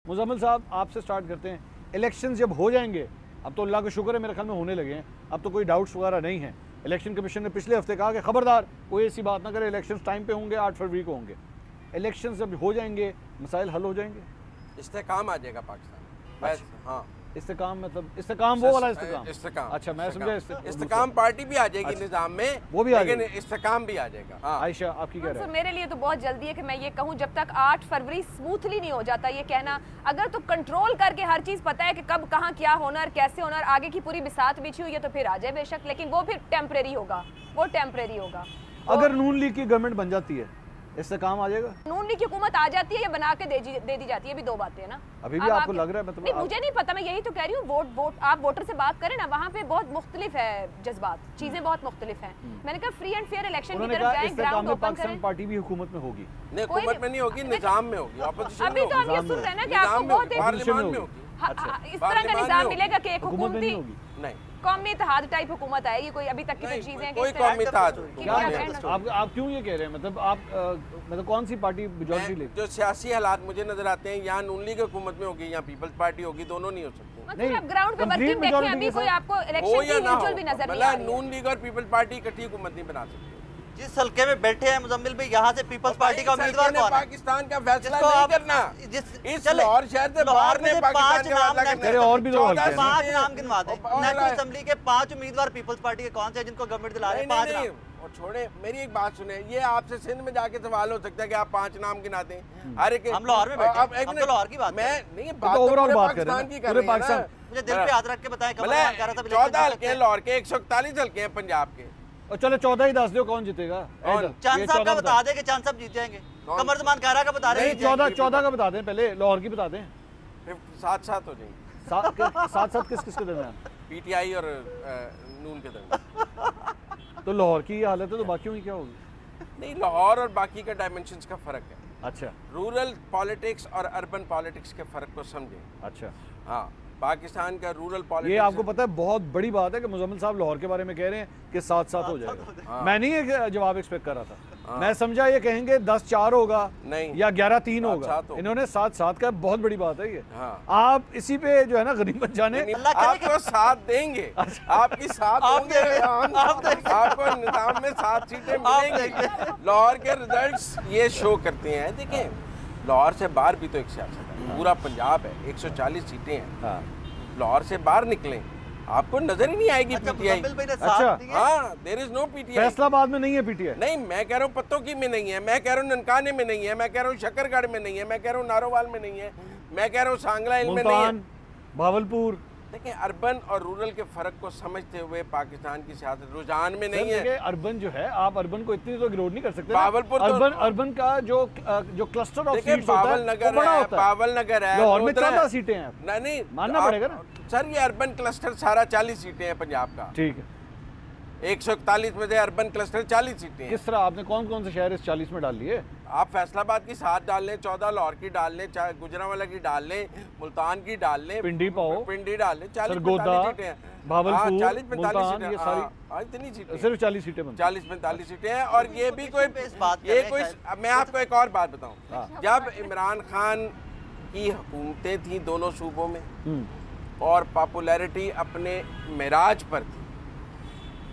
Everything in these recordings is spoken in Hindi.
मुजम्मिल साहब आपसे स्टार्ट करते हैं। इलेक्शन जब हो जाएंगे, अब तो अल्लाह का शुक्र है मेरे ख्याल में होने लगे हैं, अब तो कोई डाउट्स वगैरह नहीं है। इलेक्शन कमीशन ने पिछले हफ्ते कहा कि खबरदार कोई ऐसी बात ना करे, इलेक्शन टाइम पे होंगे, 8 फरवरी को होंगे। इलेक्शन जब हो जाएंगे मसाइल हल हो जाएंगे, इस्तेकाम आ जाएगा पाकिस्तान। बस हाँ, इस्तेकाम मतलब इस्तेकाम वो वाला इस्तेकाम। अच्छा मैं समझा इस्तेकाम पार्टी भी आ जाएगी निजाम में, वो भी आ लेकिन इस्तेकाम भी आ जाएगा। हाँ। आयशा आपकी क्या राय है? मेरे लिए तो बहुत जल्दी है कि मैं ये कहूँ, जब तक 8 फरवरी स्मूथली नहीं हो जाता ये कहना, अगर तो कंट्रोल करके हर चीज पता है कि कब कहाँ क्या होना और कैसे होना और आगे की पूरी बिसात बिछी हुई है तो फिर आ जाए बेशक, लेकिन वो फिर टेम्परेरी होगा, वो टेम्परेरी होगा। अगर नून लीग की गवर्नमेंट बन जाती है इससे काम आ जाएगा? नून लीग की हुकूमत आ जाती है या बना के दे दी जाती है, भी दो बातें है ना। अभी भी आपको लग रहा है? मतलब नहीं, मुझे नहीं पता, मैं यही तो कह रही हूँ। वोट आप वोटर से बात करें ना, वहाँ पे बहुत मुख्तलिफ है जज्बात, चीजें बहुत मुख्तलिफ हैं। मैंने कहा फ्री एंड फेयर इलेक्शन की तरफ जाएं, ग्राउंड ओपन करें। पार्टी भी हुकूमत में होगी? नहीं, हुकूमत में नहीं होगी, निजाम में होगी, ऑपोजिशन में अभी तो हम ये सुन रहे हैं ना कि आपको बहुत पार्लियामेंट में होगी। इस तरह का निजाम मिलेगा कि एक हुकूमती नहीं कौमी इत्तेहाद टाइप हुकूमत आएगी। कोई अभी तक की तो चीजें कोई कौमी इत्तेहाद। आप क्यों ये कह रहे हैं? मतलब आप मतलब कौन सी पार्टी मेजॉरिटी लेगी? जो सियासी हालात मुझे नजर आते हैं, यहाँ नून लीग हुकूमत में होगी या पीपल्स पार्टी होगी, दोनों नहीं हो सकती। मतलब आप ग्राउंड पे वर्किंग देखें, अभी कोई आपको इलेक्शन की विजुअल भी नजर नहीं आ रही है। नून लीग और पीपल्स पार्टी इकट्ठी हुकूमत नहीं बना सकती। जिस हल्के में बैठे हैं मुजम्मिल भाई, यहाँ से पीपल्स पार्टी का उम्मीदवार कौन है? पाकिस्तान का फैसला नहीं करना, इस लाहौर शहर से बाहर ने पाकिस्तान का फैसला करना। और भी 5 नाम गिनवा दें। नेशनल असेंबली के 5 उम्मीदवार पीपल्स पार्टी के कौन से हैं जिनको गवर्नमेंट दिला रही है? 5 नाम। और छोड़े, मेरी एक बात सुने, ये आपसे सिंध में जाके सवाल हो सकता है कि आप 5 नाम गिना दें। हर एक हम लाहौर में बैठे हैं, हम तो लाहौर की बात मैं नहीं, बात तो पूरे पाकिस्तान की कर रहे हैं ना। मुझे दिल पे हाथ रख के बताएं, कमल खान कह रहा था 14 हल्के हैं लाहौर के, 141 हल्के हैं पंजाब के। और चलो 14 ही दस दो, कौन जीतेगा? चांद साहब का बता दे कि चांद साहब जीत जाएंगे। कमर जमान कारा का बता रहे हैं 14 का बता दें, पहले लाहौर की बता दें। फिर 7-7 हो जाएंगे। 7-7 किस के दरमियान? पीटीआई और नून के दरमियान। तो लाहौर की हालत है तो बाकियों की क्या होगी? नहीं, लाहौर और बाकी का डायमेंशंस का फर्क है। अच्छा, रूरल पॉलिटिक्स और अर्बन पॉलिटिक्स के फर्क को समझें। अच्छा हाँ, पाकिस्तान का रूरल पॉलिटिक्स, ये आपको पता है बहुत बड़ी बात है कि मुजम्मिल साहब लाहौर के बारे में कह रहे हैं कि 7-7 हो जाएगा। मैं नहीं एक जवाब एक्सपेक्ट कर रहा था। मैं समझा ये कहेंगे 10-4 होगा नहीं या 11-3 होगा। इन्होंने 7-7 का, बहुत बड़ी बात है ये। आप इसी पे जो है ना गनीमत जाने, आपको 7 देंगे, आपकी 7 होंगे, आपको निजाम में 7 सीटें मिलेंगी। लाहौर के रिजल्ट्स ये शो करते हैं। देखें, लाहौर से बाहर भी तो एक सियासत है, पूरा पंजाब है, 140 सीटें हैं। लाहौर से बाहर निकलें, आपको नजर ही नहीं आएगी पीटीआई। अच्छा, हाँ, there is no PTI. Faisalabad में नहीं है पीटीआई? नहीं, मैं कह रहा हूँ पत्तों की में नहीं है, मैं कह रहा हूँ ननकाने में नहीं है, मैं कह रहा हूँ शकरगढ़ में नहीं है, मैं कह रहा हूँ नारोवाल में नहीं है, मैं कह रहा हूँ सांगला हिल में नहीं है, भावलपुर। देखिए, अर्बन और रूरल के फर्क को समझते हुए पाकिस्तान की सियासत रुझान में नहीं है। अर्बन जो है, आप अर्बन को इतनी तो इग्नोर नहीं कर सकते। बावलपुर अर्बन का जो क्लस्टर ऑफ सीट्स होता है बावलनगर वो बड़ा है, होता है। बावलनगर है, लाहौर में 14 सीटें हैं। नहीं मानना पड़ेगा ना सर, ये अर्बन क्लस्टर सारा 40 सीटें हैं पंजाब का। ठीक है, 141 में से अर्बन क्लस्टर 40 सीटें हैं। किस तरह आपने कौन कौन से शहर इस 40 में डाल लिए? आप फैसलाबाद की 7 डाल लें, 14 लाहौर की डाल लें, गुजरांवाला की डाल लें, मुल्तान की डाल लें, पिंडी पाओ, पिंडी डाल लें, 40-45 सीटें हैं। भावलपुर, 40-45 सीटें, ये सारी इतनी सीटें, सिर्फ 40 सीटें, 40-45 सीटें हैं। और ये भी कोई मैं आपको एक और बात बताऊं, जब इमरान खान की हुकूमतें थी दोनों सूबों में और पॉपुलैरिटी अपने मेराज पर थी,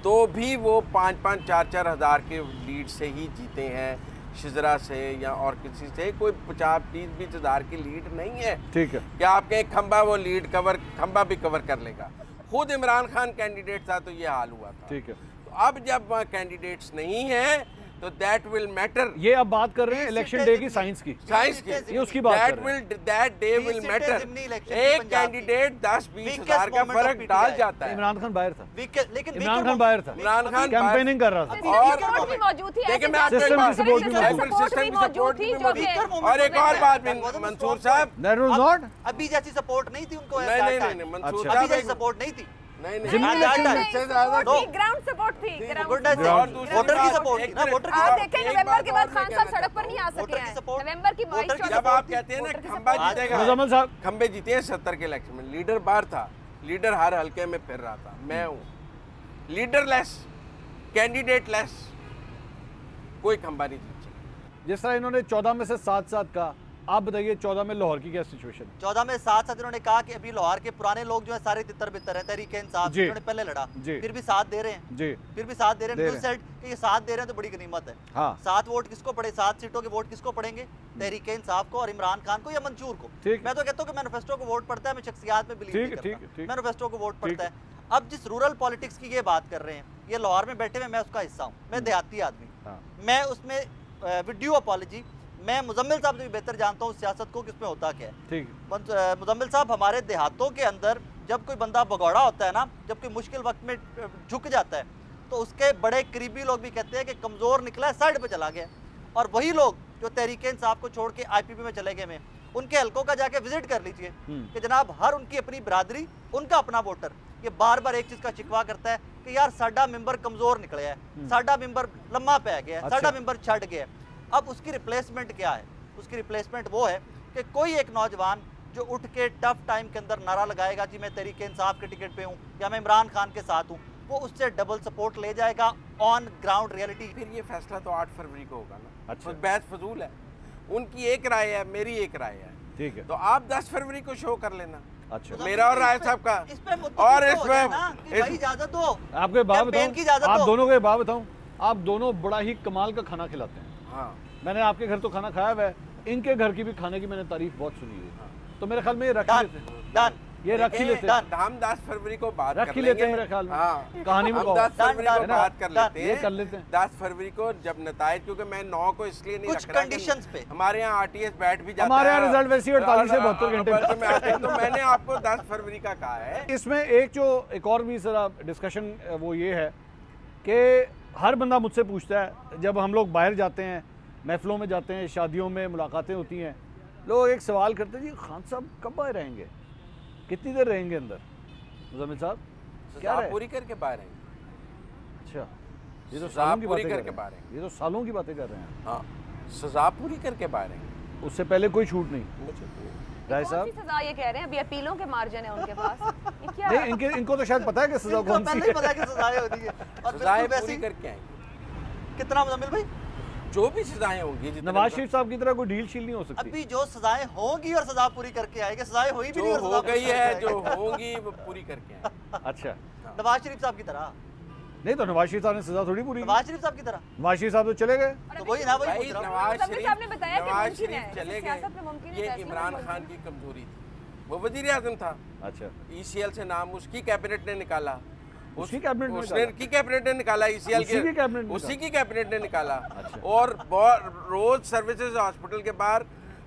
तो भी वो 5-5, 4-4 हज़ार के लीड से ही जीते हैं, शिजरा से या और किसी से। कोई 50-20 हज़ार की लीड नहीं है। ठीक है, क्या आपके खंबा वो लीड खंबा भी कवर कर लेगा? खुद इमरान खान कैंडिडेट था तो ये हाल हुआ था। ठीक है, तो अब जब वहाँ कैंडिडेट्स नहीं हैं तो दैट विल मैटर। ये अब बात कर रहे हैं इलेक्शन डे की, साइंस की, ये उसकी बात कर रहे हैं। That day will matter. एक कैंडिडेट 10-20 हज़ार का फर्क डाल जाता है। इमरान खान बाहर था, लेकिन इमरान खान बाहर था, इमरान खान कैंपेनिंग कर रहा था और भी मौजूद थी, देखिए मैं आपको सिस्टम की सपोर्ट भी मौजूद थी। और एक और बात मंसूर साहब, दैट वाज नॉट अभी जैसी सपोर्ट नहीं थी उनको। नहीं मंसूर अभी साहब जैसी सपोर्ट नहीं थी। ग्राउंड सपोर्ट थी, वोटर की सपोर्ट थी ना, वोटर की। आप देखें नवंबर के बाद खान साहब सड़क पर नहीं आ सके हैं। नवंबर की 22 जब आप कहते हैं ना खंबा जीतेगा, मुजम्मिल साहब खंबे जीते हैं 70 के इलेक्शन में, लीडर बाहर था, लीडर हर हल्के में फिर रहा था। मैं हूँ लीडर लेस, कैंडिडेट लेस, कोई खंबा नहीं जीत सकता। जिस तरह इन्होंने 14 में से 7-7 का, आप बताइए 14 में लाहौर की क्या सिचुएशन है? 14 में साथ साथ इन्होंने कहा कि अभी लाहौर के पुराने लोग जो है सारे तितर बितर हैं, तहरीक इंसाफ जिन्होंने पहले लड़ा फिर भी साथ दे रहे हैं जी, फिर भी साथ दे रहे हैं। सेट कि ये साथ दे रहे हैं तो बड़ी गनीमत है। हाँ। 7 वोट किसको पड़े, 7 सीटों के वोट किसको पड़ेंगे? तहरीक इंसाफ को और इमरान खान को या मंशूर को? मैं तो कहता हूँ कि मैनिफेस्टो को वोट पड़ता है, मैं शख्सियात में बिलीव नहीं करता, मैनिफेस्टो को वोट पड़ता है। अब जिस रूरल पॉलिटिक्स की ये बात कर रहे हैं, ये लाहौर में बैठे हुए मैं उसका हिस्सा हूँ, मैं देहाती आदमी, मैं उसमें विद ड्यू अपॉलॉजी मैं मुजम्मिल साहब से भी बेहतर जानता हूँ सियासत को किसमें होता क्या है। ठीक मुजम्मिल साहब, हमारे देहातों के अंदर जब कोई बंदा भगौड़ा होता है ना, जब कोई मुश्किल वक्त में झुक जाता है तो उसके बड़े करीबी लोग भी कहते हैं कि कमज़ोर निकला है, साइड पे चला गया। और वही लोग जो तहरीक इंसाफ को छोड़ के IPP में चले गए, में उनके हलकों का जाके विजिट कर लीजिए कि जनाब हर उनकी अपनी बिरादरी, उनका अपना वोटर ये बार बार एक चीज़ का शिकवा करता है कि यार साडा मेंबर कमज़ोर निकले है, साडा मेंबर लम्मा पै गया है, साडा मेंबर छड़ गया है। अब उसकी रिप्लेसमेंट क्या है? उसकी रिप्लेसमेंट वो है कि कोई एक नौजवान जो उठ के टफ टाइम के अंदर नारा लगाएगा जी मैं तहरीक इंसाफ के टिकट पे हूँ या मैं इमरान खान के साथ हूँ, वो उससे डबल सपोर्ट ले जाएगा ऑन ग्राउंड रियलिटी। फिर ये फैसला तो 8 फरवरी को होगा ना। अच्छा, तो बहस फजूल है, उनकी एक राय है, मेरी एक राय है, ठीक है, तो आप 10 फरवरी को शो कर लेना। अच्छा, मेरा और राय साहब का और इसमें इजाजत दो। आपको बात बताऊं, आप दोनों को बात बताऊं, आप दोनों बड़ा ही कमाल का खाना खिलाते हैं। हाँ, मैंने आपके घर तो खाना खाया हुआ है, इनके घर की भी खाने की मैंने तारीफ बहुत सुनी है। हाँ। तो मेरे ख्याल में ये रख ही लेते हैं, ये रख ही लेते हैं। हम 10 फरवरी को बात रख ही लेते हैं मेरे ख्याल में। हाँ, कहानी में 10 फरवरी को बात कर लेते हैं, ये कर लेते हैं 10 फरवरी को जब नताइज, क्योंकि मैं 9 को इसलिए नहीं रख रहा, कंडीशंस पे हमारे यहाँ RTS बैठ भी जाता है, हमारे यहाँ रिजल्ट वैसे 48 से 72 घंटे में आते हैं, तो मैंने आपको 10 फरवरी का कहा है। इसमें एक जो एक और भी जरा डिस्कशन वो ये है कि हर बंदा मुझसे पूछता है, जब हम लोग बाहर जाते हैं, महफिलों में जाते हैं, शादियों में मुलाकातें होती हैं, लोग एक सवाल करते हैं जी खान साहब कब बाहर रहेंगे, कितनी देर रहेंगे अंदर? मुजम्मिल साहब क्या पूरी करके बाहर रहेंगे। अच्छा, ये तो सालों की बातें करके बाहर रहेंगे, ये तो सालों की बातें कर रहे हैं। हाँ, सजा पूरी करके बाहर रहेंगे, उससे पहले कोई छूट नहीं। राय साहब सजा ये कह रहे हैं, अभी अपीलों के मार्जिन है उनके पास, ये क्या नहीं, इनको तो शायद पता है कि सजा कौन सी है, पता है कि सजाएं होती है और सजाएं पूरी करके आएंगे। कितना मुजम्मिल भाई? जो भी सजाएं होंगी, नवाज शरीफ साहब की तरह कोई डील शील नहीं हो सकती। अभी जो सजाएं होंगी और सजा पूरी करके आएंगे, सजाएं हुई भी नहीं और हो गई है, जो होंगी वो पूरी करके आएंगे। अच्छा, नवाज शरीफ साहब की तरह नहीं, तो नवाज शरीफ साहब ने सजा थोड़ी पूरी। नवाज शरीफ साहब की तरह नवाज शरीफ साहब तो चले गए, तो वही ना, वही नवाज शरीफ चले गए, ये इमरान खान की कमजोरी थी, वो वजीर आजम था। अच्छा, ECL से नाम उसकी कैबिनेट ने निकाला, उसकी कैबिनेट ने निकाला, ECL उसी की कैबिनेट ने निकाला। अच्छा। और रोज सर्विसेज हॉस्पिटल के बाहर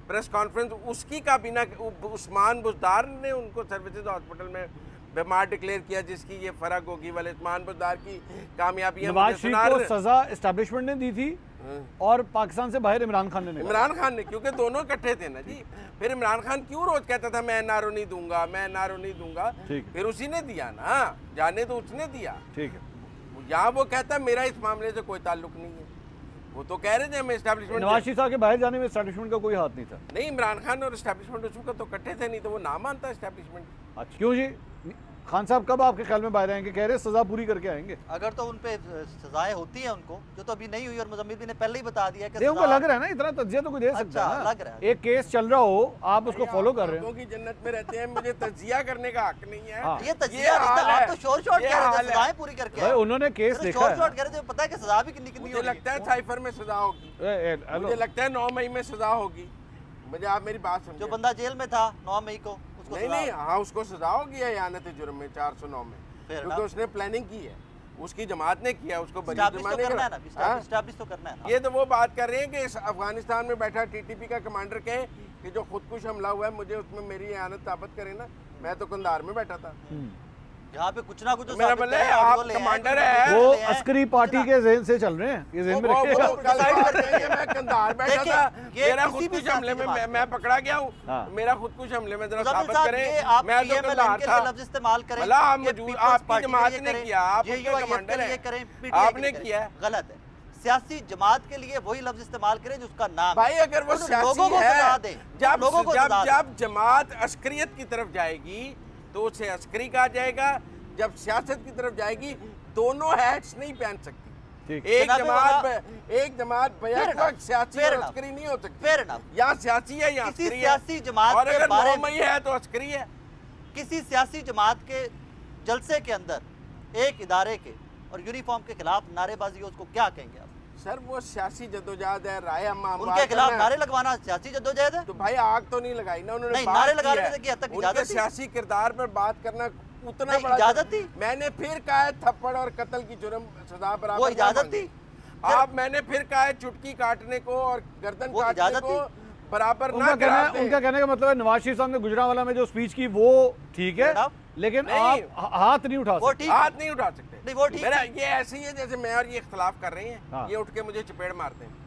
प्रेस कॉन्फ्रेंस उसकी काबीना, उस्मान बुज़दार ने उनको सर्विसेज हॉस्पिटल में बीमार डिक्लेयर किया, जिसकी ये फर्क होगी वाले उस्मान बुज़दार की कामयाबियां। नवाज शरीफ को सजा एस्टैब्लिशमेंट ने दी थी और पाकिस्तान से बाहर इमरान खान ने, क्योंकि दोनों इकट्ठे थे ना जी। फिर इमरान खान क्यों रोज कहता था मैं NRO नहीं दूंगा, मैं NRO नहीं दूंगा, फिर उसी ने दिया ना, जाने तो उसने दिया। ठीक है, यहाँ वो कहता मेरा इस मामले से कोई ताल्लुक नहीं है, वो तो कह रहे थे हमें एस्टैब्लिशमेंट। नवाज शरीफ साहब के बाहर जाने में एस्टैब्लिशमेंट का कोई हाथ नहीं था। नहीं, इमरान खान और एस्टैब्लिशमेंट उसका तो इकट्ठे थे, नहीं तो वो ना मानता एस्टैब्लिशमेंट। अच्छा, क्यों जी? खान साहब कब आपके ख्याल में बाहर आएंगे? कह रहे सजा पूरी करके आएंगे। अगर तो उन पे सजाएं होती हैं उनको, जो तो अभी नहीं हुई, और मुजम्मिल भी ने पहले ही बता दिया कि उनको लग रहा है ना, इतना तज्जिया तो कोई दे सकता है ना, लग रहा है। एक केस चल रहा हो, आप उसको फॉलो कर रहे हो, क्योंकि जन्नत में रहते हैं, मुझे तज्जिया करने का हक नहीं है। ये तज्जिया आप तो शोर शॉट कह रहे थे, सजाएं पूरी करके भाई उन्होंने केस देखा है, शोर शॉट कह रहे थे, पता है कि सजा भी कितनी मुझे लगता है साइफर में सजा होगी, मुझे लगता है 9 मई में सजा होगी। मुझे आप मेरी बात समझे, जो बंदा जेल में था 9 मई को, नहीं, हाँ उसको सजा होगी यानत जुर्म में 409 में, क्योंकि उसने प्लानिंग की है, उसकी जमात ने किया, उसको तो करना है। ये तो वो बात कर रहे हैं कि इस अफगानिस्तान में बैठा TTP का कमांडर कहे कि जो खुदकुश हमला हुआ है मुझे उसमें मेरी यानत ताबत करे ना, मैं तो कंधार में बैठा था, यहाँ पे कुछ ना कुछ मेरा मतलब है, आप कमांडर है, वो अस्करी पार्टी के ज़हन से चल रहे हैं, ये ज़हन में रखिएगा। मैं कंधार बैठा था, मेरा खुदकुश हमले में मैं पकड़ा गया हूँ, मेरा खुदकुश हमले में जरा साबित करें, मैं तो कंधार था। लफ्ज़ इस्तेमाल करें, आपकी जमात ने किया, आप उनके कमांडर हैं, आपने किया, गलत है। सियासी जमात के लिए वही लफ्ज़ इस्तेमाल करें जिसका नाम भाई, अगर वो सियासी है, जब जमात अस्करियत की तरफ जाएगी तो उसे अस्करी कहा जाएगा, जब सियासत की तरफ जाएगी दोनों हैट्स नहीं पहन सकती। एक जमात सियासी और अस्करी नहीं हो सकती। फेयर इनफ, यहाँ सियासी है, यहाँ किसी सियासी जमात और अगर बारे में है तो अस्करी है। किसी सियासी जमात के जलसे के अंदर एक इदारे के और यूनिफॉर्म के खिलाफ नारेबाजी हो, उसको क्या कहेंगे आप? सर वो सियासी जद्दोजहद है, राय हम उनके खिलाफ नारे लगवाना सियासी जद्दोजहद है? तो भाई आग तो नहीं लगाई ना उन्होंने, नारे लगाने की हद तक इजाजत थी? सियासी किरदार पर बात करना उतना बड़ा इजाजत थी? मैंने फिर कहा है थप्पड़ और कत्ल की जुर्म सजा बराबर, वो इजाजत थी? आप मैंने फिर कहा है चुटकी काटने को और गर्दन काटने को बराबर ना कराते। उनका कहने का मतलब है नवाज शरीफ साहब ने गुजरांवाला में जो स्पीच की वो ठीक है, लेकिन आप हाथ नहीं उठा सकते। हाथ नहीं उठा सकते। नहीं वो ठीक है। ये ऐसे ही है जैसे मैं और ये इख्तलाफ कर रहे हैं, ये उठ के मुझे चपेट मारते हैं।